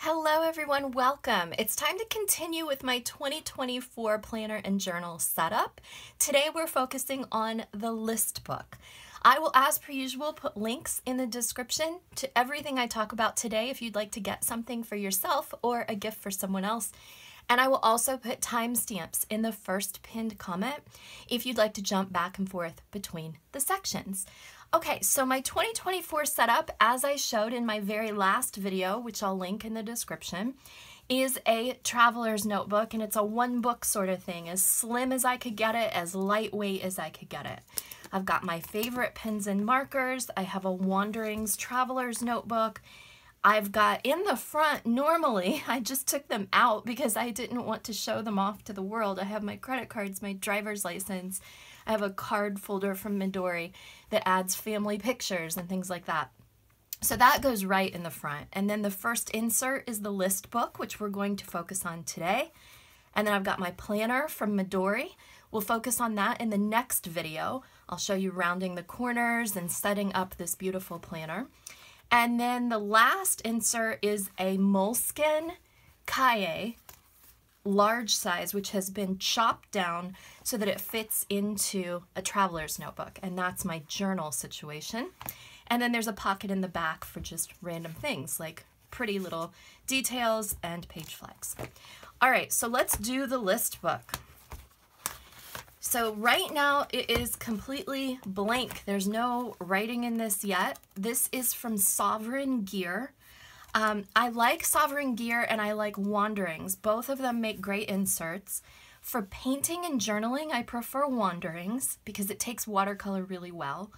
Hello everyone, welcome. It's time to continue with my 2024 planner and journal setup. Today we're focusing on the list book. I will, as per usual, put links in the description to everything I talk about today if you'd like to get something for yourself or a gift for someone else. And I will also put timestamps in the first pinned comment if you'd like to jump back and forth between the sections. Okay, so my 2024 setup, as I showed in my very last video, which I'll link in the description, is a traveler's notebook, and it's a one book sort of thing, as slim as I could get it, as lightweight as I could get it. I've got my favorite pens and markers. I have a Wanderings traveler's notebook. I've got in the front, normally, I just took them out because I didn't want to show them off to the world. I have my credit cards, my driver's license. I have a card folder from Midori that adds family pictures and things like that. So that goes right in the front. And then the first insert is the list book, which we're going to focus on today. And then I've got my planner from Midori. We'll focus on that in the next video. I'll show you rounding the corners and setting up this beautiful planner. And then the last insert is a Moleskine Kaye, large size, which has been chopped down so that it fits into a traveler's notebook. And that's my journal situation. And then there's a pocket in the back for just random things like pretty little details and page flags. All right, so let's do the list book. So right now it is completely blank. There's no writing in this yet. This is from Sovereign Gear. I like Sovereign Gear and I like Wanderings. Both of them make great inserts. For painting and journaling, I prefer Wanderings because it takes watercolor really well.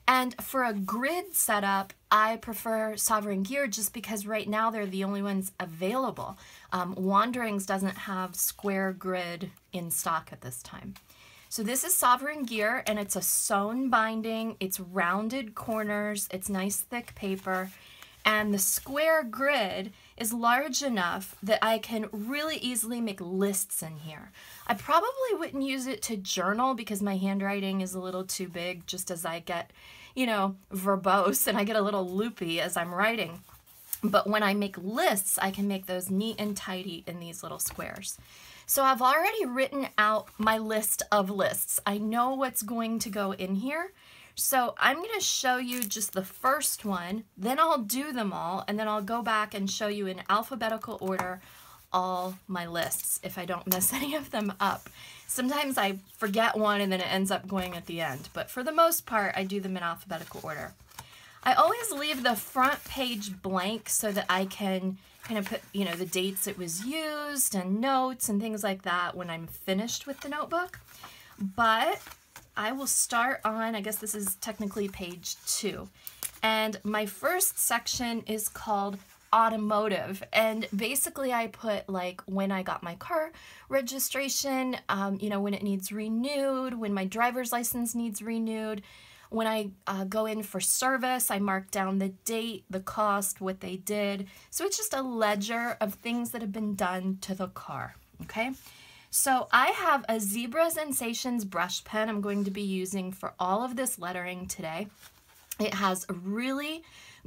And for a grid setup, I prefer Sovereign Gear just because right now they're the only ones available. Wanderings doesn't have square grid in stock at this time. So this is Sovereign Gear, and it's a sewn binding. It's rounded corners. It's nice thick paper. And the square grid is large enough that I can really easily make lists in here. I probably wouldn't use it to journal because my handwriting is a little too big just as I get, verbose and I get a little loopy as I'm writing. But when I make lists, I can make those neat and tidy in these little squares. So I've already written out my list of lists. I know what's going to go in here. So I'm going to show you just the first one, then I'll do them all, and then I'll go back and show you in alphabetical order all my lists if I don't mess any of them up. Sometimes I forget one and then it ends up going at the end, but for the most part I do them in alphabetical order. I always leave the front page blank so that I can kind of put, the dates it was used and notes and things like that when I'm finished with the notebook. But I will start on, I guess this is technically page 2. And my first section is called automotive. And basically I put like when I got my car registration, when it needs renewed, when my driver's license needs renewed. When I go in for service, I mark down the date, the cost, what they did. So it's just a ledger of things that have been done to the car, okay? So I have a Zebra Sensations brush pen I'm going to be using for all of this lettering today. It has a really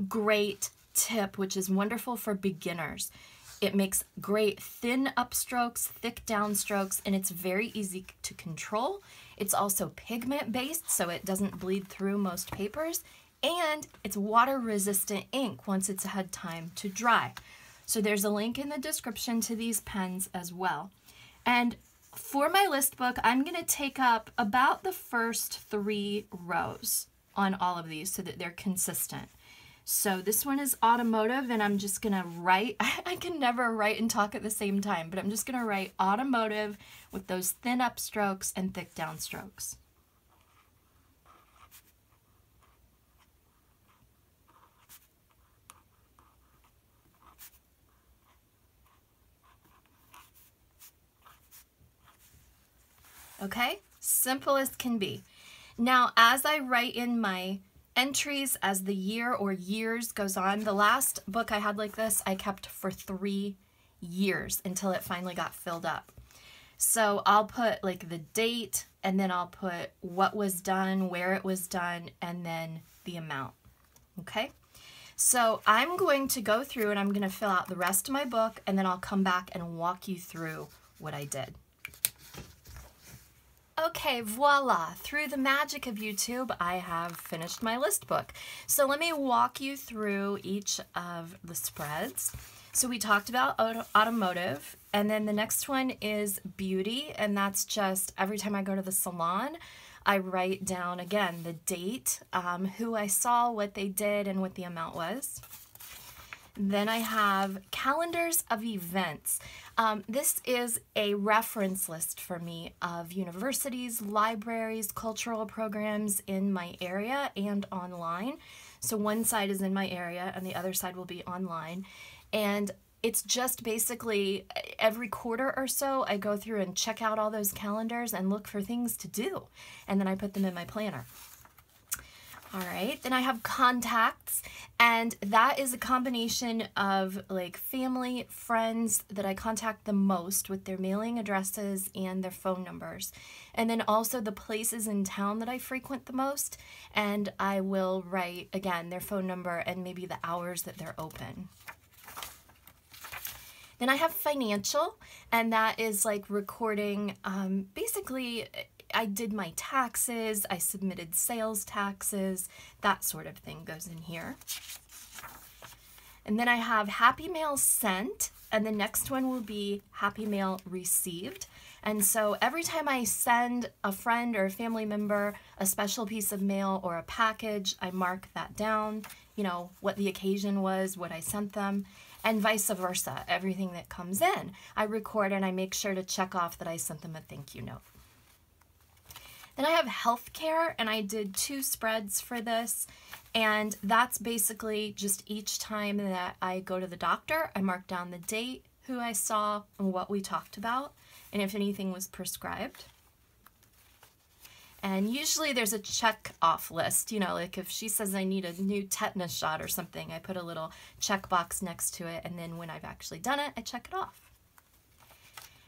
great tip, which is wonderful for beginners. It makes great thin upstrokes, thick downstrokes, and it's very easy to control. It's also pigment-based, so it doesn't bleed through most papers, and it's water-resistant ink once it's had time to dry. So there's a link in the description to these pens as well. And for my list book, I'm going to take up about the first 3 rows on all of these so that they're consistent. So this one is automotive, and I'm just going to write, I can never write and talk at the same time, but I'm just going to write automotive with those thin upstrokes and thick downstrokes. Okay, simple as can be. Now, as I write in my entries as the year or years goes on, the last book I had like this, I kept for 3 years until it finally got filled up. So I'll put like the date, and then I'll put what was done, where it was done, and then the amount. Okay? So I'm going to go through and I'm going to fill out the rest of my book, and then I'll come back and walk you through what I did. Okay, voila. Through the magic of YouTube, I have finished my list book. So let me walk you through each of the spreads. So we talked about automotive, and then the next one is beauty, and that's just every time I go to the salon, I write down, again, the date, who I saw, what they did, and what the amount was. Then I have calendars of events. This is a reference list for me of universities, libraries, cultural programs in my area and online. So one side is in my area and the other side will be online. And it's just basically every quarter or so I go through and check out all those calendars and look for things to do. And then I put them in my planner. All right, then I have contacts, and that is a combination of like family, friends that I contact the most with their mailing addresses and their phone numbers. And then also the places in town that I frequent the most, and I will write, again, their phone number and maybe the hours that they're open. Then I have financial, and that is like recording, basically I did my taxes, I submitted sales taxes, that sort of thing goes in here. And then I have Happy Mail sent, and the next one will be Happy Mail received. And so every time I send a friend or a family member a special piece of mail or a package, I mark that down, you know, what the occasion was, what I sent them, and vice versa. Everything that comes in, I record and I make sure to check off that I sent them a thank you note. Then I have healthcare, and I did 2 spreads for this, and that's basically just each time that I go to the doctor, I mark down the date, who I saw, and what we talked about, and if anything was prescribed. And usually there's a check off list, you know, like if she says I need a new tetanus shot or something, I put a little checkbox next to it, and then when I've actually done it, I check it off.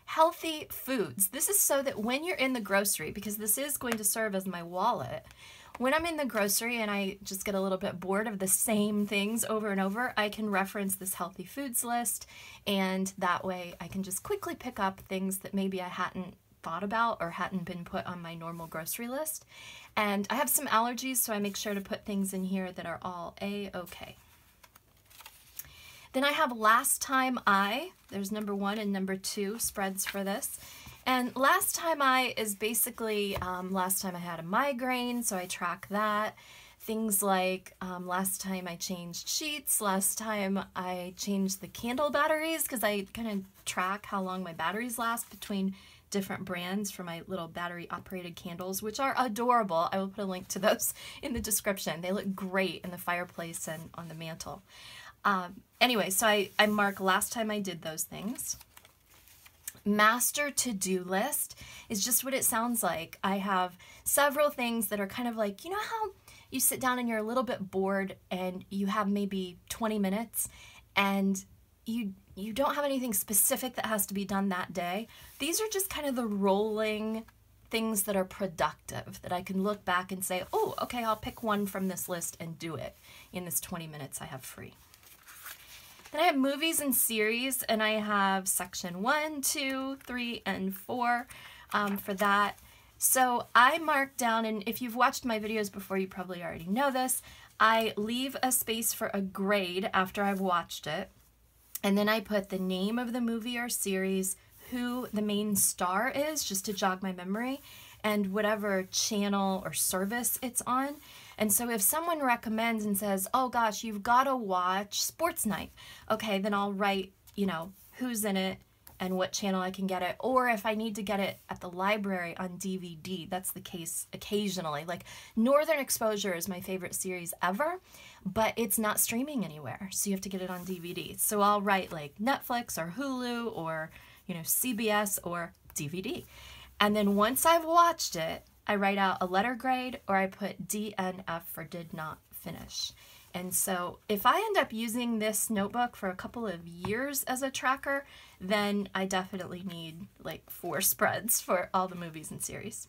Healthy foods. This is so that when you're in the grocery, because this is going to serve as my wallet, when I'm in the grocery and I just get a little bit bored of the same things over and over, I can reference this healthy foods list, and that way I can just quickly pick up things that maybe I hadn't thought about or hadn't been put on my normal grocery list. And I have some allergies, so I make sure to put things in here that are all A-okay. Then I have last time there's number 1 and number 2 spreads for this. And last time is basically last time I had a migraine, so I track that. Things like last time I changed sheets, last time I changed the candle batteries, because I kind of track how long my batteries last between different brands for my little battery operated candles, which are adorable. I will put a link to those in the description. They look great in the fireplace and on the mantle. Anyway, so I mark last time I did those things. Master to-do list is just what it sounds like. I have several things that are kind of like, you know how you sit down and you're a little bit bored and you have maybe 20 minutes and you don't have anything specific that has to be done that day. These are just kind of the rolling things that are productive that I can look back and say, oh, okay, I'll pick one from this list and do it in this 20 minutes I have free. Then I have movies and series, and I have section 1, 2, 3, and 4 for that. So I mark down, and if you've watched my videos before, you probably already know this, I leave a space for a grade after I've watched it, and then I put the name of the movie or series, who the main star is, just to jog my memory, and whatever channel or service it's on. And so if someone recommends and says, oh gosh, you've got to watch Sports Night, okay, then I'll write, you know, who's in it and what channel I can get it. Or if I need to get it at the library on DVD, that's the case occasionally. Like Northern Exposure is my favorite series ever, but it's not streaming anywhere, so you have to get it on DVD. So I'll write like Netflix or Hulu or, you know, CBS or DVD. And then once I've watched it, I write out a letter grade, or I put DNF for did not finish. And so if I end up using this notebook for a couple of years as a tracker, then I definitely need like 4 spreads for all the movies and series.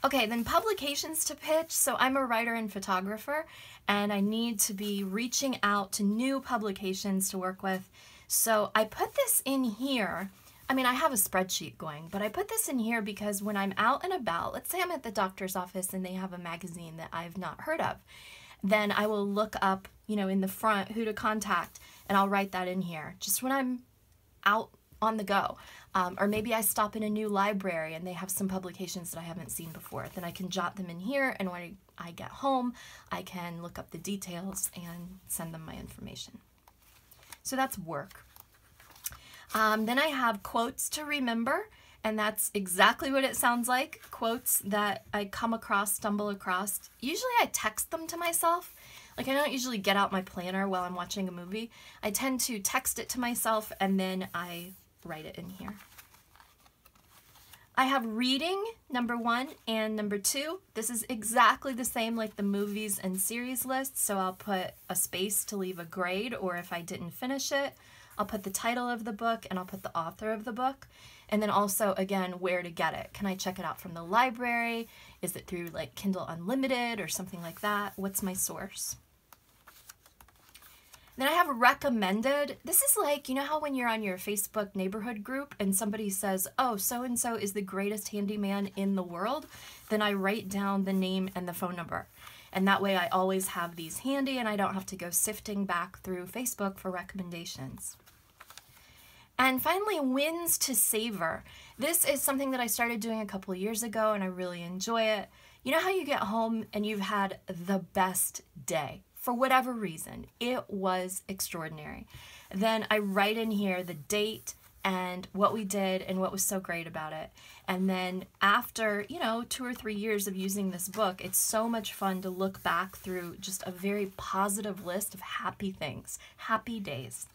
Okay, then publications to pitch. So I'm a writer and photographer, and I need to be reaching out to new publications to work with. So I put this in here. I mean, I have a spreadsheet going, but I put this in here because when I'm out and about, let's say I'm at the doctor's office and they have a magazine that I've not heard of, then I will look up, in the front who to contact, and I'll write that in here just when I'm out on the go. Or maybe I stop in a new library and they have some publications that I haven't seen before. Then I can jot them in here, and when I get home, I can look up the details and send them my information. So that's work. Then I have quotes to remember, and that's exactly what it sounds like. Quotes that I come across, stumble across. Usually I text them to myself. Like, I don't usually get out my planner while I'm watching a movie. I tend to text it to myself, and then I write it in here. I have reading, number 1 and number 2. This is exactly the same like the movies and series list, so I'll put a space to leave a grade, or if I didn't finish it, I'll put the title of the book and I'll put the author of the book. And then also, again, where to get it. Can I check it out from the library? Is it through like Kindle Unlimited or something like that? What's my source? Then I have recommended. This is like, how when you're on your Facebook neighborhood group and somebody says, oh, so-and-so is the greatest handyman in the world, then I write down the name and the phone number. And that way I always have these handy and I don't have to go sifting back through Facebook for recommendations. And finally, wins to savor. This is something that I started doing a couple of years ago and I really enjoy it. You know how you get home and you've had the best day? For whatever reason, it was extraordinary. Then I write in here the date and what we did and what was so great about it. And then after, 2 or 3 years of using this book, it's so much fun to look back through just a very positive list of happy things, happy days.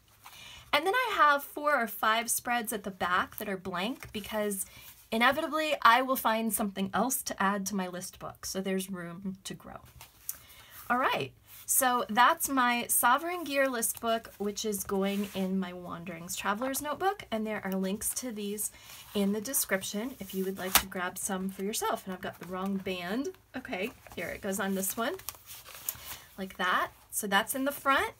And then I have 4 or 5 spreads at the back that are blank because inevitably I will find something else to add to my list book. So there's room to grow. All right. So that's my Sovereign Gear list book, which is going in my Wanderings Traveler's Notebook, and there are links to these in the description if you would like to grab some for yourself. And I've got the wrong band. Okay, here it goes on this one, like that. So that's in the front.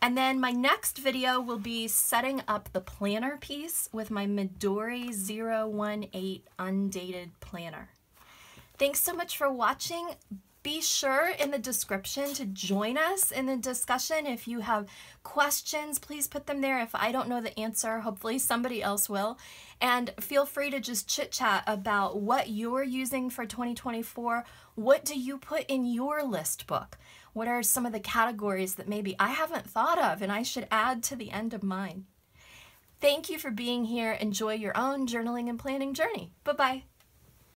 And then my next video will be setting up the planner piece with my Midori 018 undated planner. Thanks so much for watching. Be sure in the description to join us in the discussion. If you have questions, please put them there. If I don't know the answer, hopefully somebody else will. And feel free to just chit chat about what you're using for 2024. What do you put in your list book? What are some of the categories that maybe I haven't thought of and I should add to the end of mine? Thank you for being here. Enjoy your own journaling and planning journey. Bye-bye.